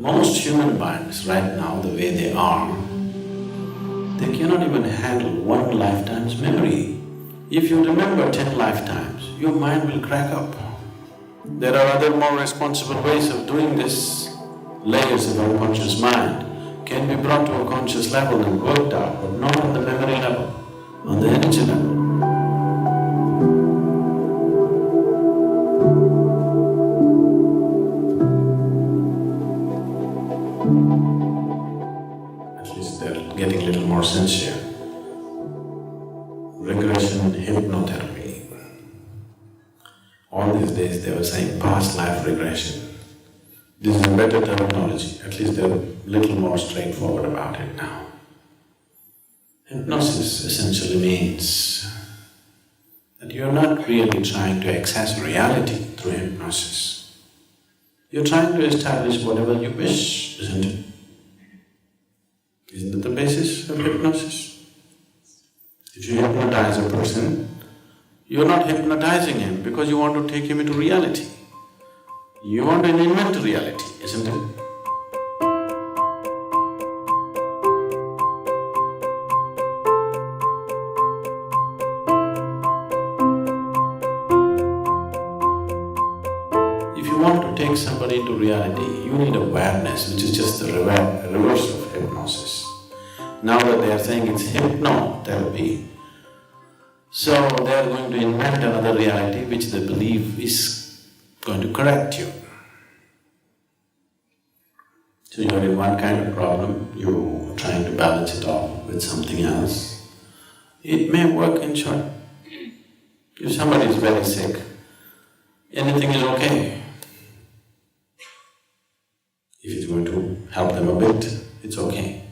Most human minds right now, the way they are, they cannot even handle one lifetime's memory. If you remember 10 lifetimes, your mind will crack up. There are other more responsible ways of doing this. Layers of unconscious mind can be brought to a conscious level and worked out, but not on the memory level, on the energy level. At least they're getting a little more sincere. Regression, hypnotherapy. All these days they were saying past life regression. This is a better terminology, at least they're a little more straightforward about it now. Hypnosis essentially means that you're not really trying to access reality through hypnosis. You're trying to establish whatever you wish, isn't it? Isn't that the basis of hypnosis? If you hypnotize a person, you're not hypnotizing him because you want to take him into reality. You want to invent reality, isn't it? If you want to take somebody into reality, you need awareness, which is just the reverse of hypnosis. Now that they are saying it's hypnotherapy, so they are going to invent another reality which they believe is going to correct you. So you're in one kind of problem, you're trying to balance it off with something else. It may work in short. If somebody is very sick, anything is okay. If it's going to help them a bit, it's okay.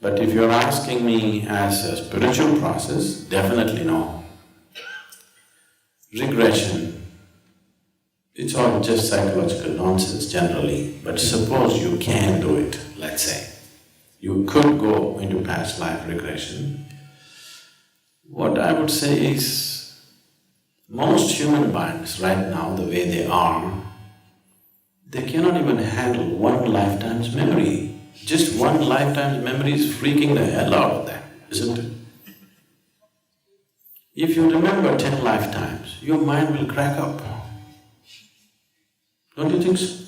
But if you're asking me as a spiritual process, definitely no. Regression, it's all just psychological nonsense generally, but suppose you can do it, let's say. You could go into past life regression. What I would say is, most human minds right now, the way they are, they cannot even handle one lifetime's memory. Just one lifetime's memory is freaking the hell out of them, isn't it? If you remember 10 lifetimes, your mind will crack up. Don't you think so?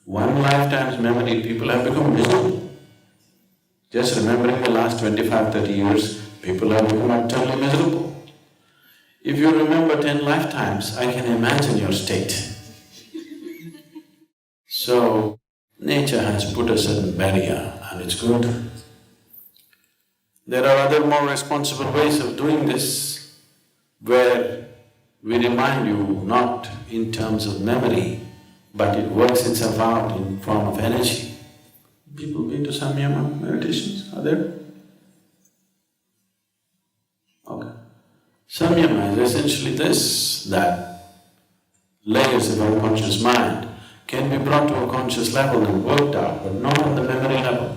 One lifetime's memory, people have become miserable. Just remembering the last 25-30 years, people have become utterly miserable. If you remember 10 lifetimes, I can imagine your state. So, nature has put a certain barrier and it's good. There are other more responsible ways of doing this, where we remind you not in terms of memory, but it works itself out in form of energy. People been to samyama meditations, are there? Okay. Samyama is essentially this, that layers of unconscious mind can be brought to a conscious level and worked out, but not on the memory level,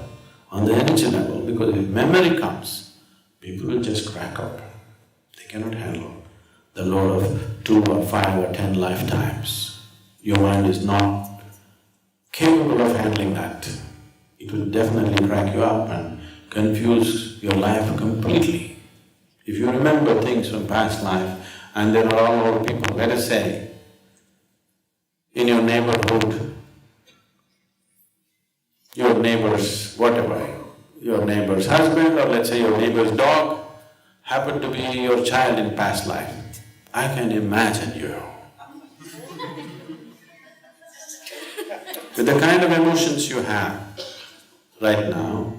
on the energy level, because if memory comes, people will just crack up. They cannot handle the load of 2 or 5 or 10 lifetimes. Your mind is not capable of handling that. It will definitely crack you up and confuse your life completely. If you remember things from past life and there are all old people, let us say, in your neighborhood, your neighbor's whatever, your neighbor's husband or let's say your neighbor's dog happened to be your child in past life. I can imagine you. With the kind of emotions you have right now,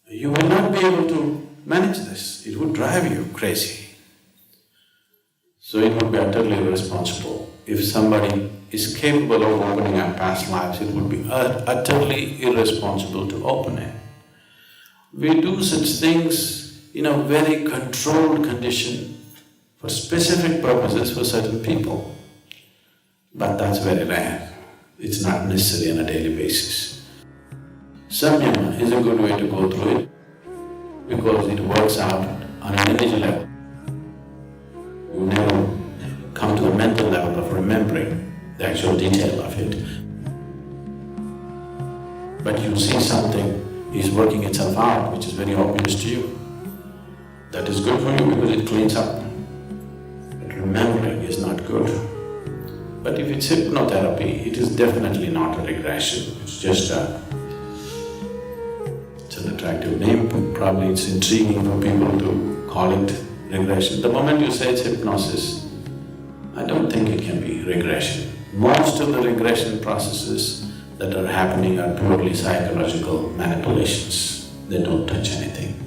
you will not be able to manage this. It would drive you crazy. So it would be utterly irresponsible. If somebody is capable of opening up past lives, it would be utterly irresponsible to open it. We do such things in a very controlled condition for specific purposes for certain people. But that's very rare. It's not necessary on a daily basis. Samyama is a good way to go through it because it works out on an energy level. You never come to the mental level of remembering the actual detail of it. but you see something is working itself out, which is very obvious to you. That is good for you because it cleans up. But remembering is not good. But if it's hypnotherapy, it is definitely not a regression, it's just it's an attractive name, probably it's intriguing for people to call it regression. The moment you say it's hypnosis, I don't think it can be regression. Most of the regression processes that are happening are purely psychological manipulations. They don't touch anything.